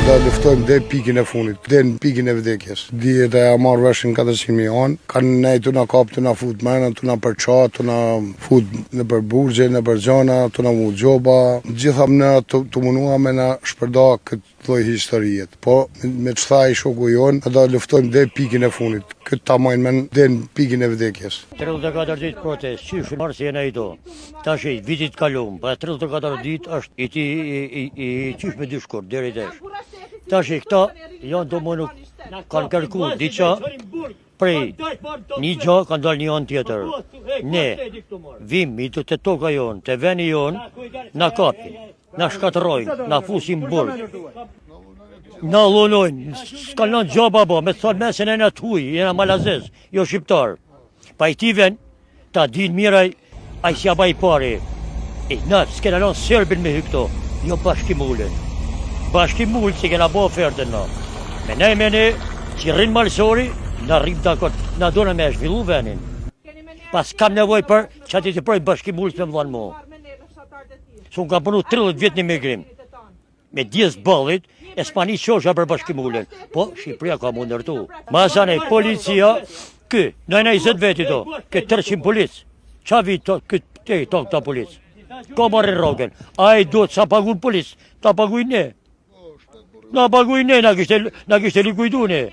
Do luftojmë dhe pikin e funit, dhe në pikin e vdekjes. Dijet e marrë veshin 400.000 anë, kanë nej të na kap, të na fut mrena, të na përqa, të na fut në për burgje, në për gjana, të na mu gjoba. Gjitha mënyra të munua me na shpërda këtë lloj historijet. Po, me që tha i shoku jonë, do luftojmë dhe pikin e funit. Këtë ta majnë men dhe në pikin e vdekjes. 34 ditë protest, qysh marë si e na i do. Tash e vitit kalum, pa 34 ditë është i qysh me dy shkurt, deri desh. Tash e këta janë do mënu, kanë kërku diqa prej një gjë, kanë dalë një anë tjetër. Ne, vim, i të toka jonë, të veni jonë, na kapi, na shkatërojnë, na fusim burg. Na lunojnë, s'ka në gjaba bo, me të thonë mesin e në të huj, jena malazez, jo shqiptar. Pa i ti ven, ta din miraj, a i s'ja ba i pari. Na, s'kena në Serbin me hykto, jo bashkimullin. Bashkimull që kena bo ofertën na. Me ne, që rrinë malsori, na rrim dakot, na do në me zhvillu venin. Pas kam nevoj për që ati të projnë bashkimull që me më dhanë mo. Sun kam punu 30 vjetë një migrim. Me 10 ballit, e s'pa një qosha për bashkimullin. Po, Shqipëria ka mu ndërtu. Masane, policia, nëjna 20 veti do, këtë 300 polic. Qa vit këta polic? Ka marrin rogen. A i do të sa pagun polic, ta paguj ne. Na paguj ne, na kishte likujdu ne.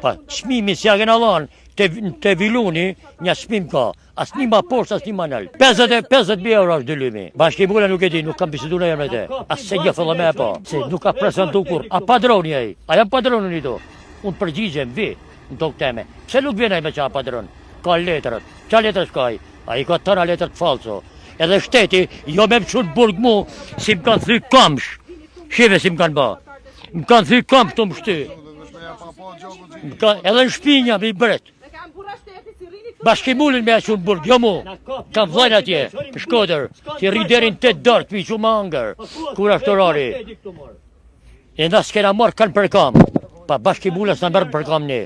Pa, shmimi si agen alan, të viluni, një shmim ka. As një ma poshtë, as një ma nëllë. 50.000 euro është dëllimi. Bashkimullin nuk e di, nuk kam bisedu në jërë me te. As se një fëllë me e pa. Se nuk ka prezentu kur. A padroni e i? A jam padroni një do? Unë përgjigjem, vi, në tokë teme. Pse nuk vjen e me qa padron? Ka letërët. Qa letërës ka i? A i ka tëra letërët falso. Edhe shteti, jo me më qunë burg mu, si më kanë thy kamsh. Shive si më kanë ba. Më kanë thy kamsh të më shty. Edhe në shpinja me i bret. Bashkimullin me e qunë burg, jo mu. Kam vlajnë atje, në Shkodër, që rri derin 8 dërtë, mi qunë mangër, kur ashtë orari. E nda s'kena marrë kanë për kam, pa bashkimullin s'na mërë për kam ne.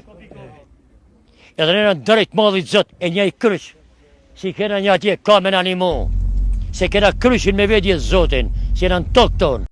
Edhe në drejt madhit zët, e një i kryq, si kena një atje kamen animu, se kena kryqin me vedje zotin, si në tokë tonë.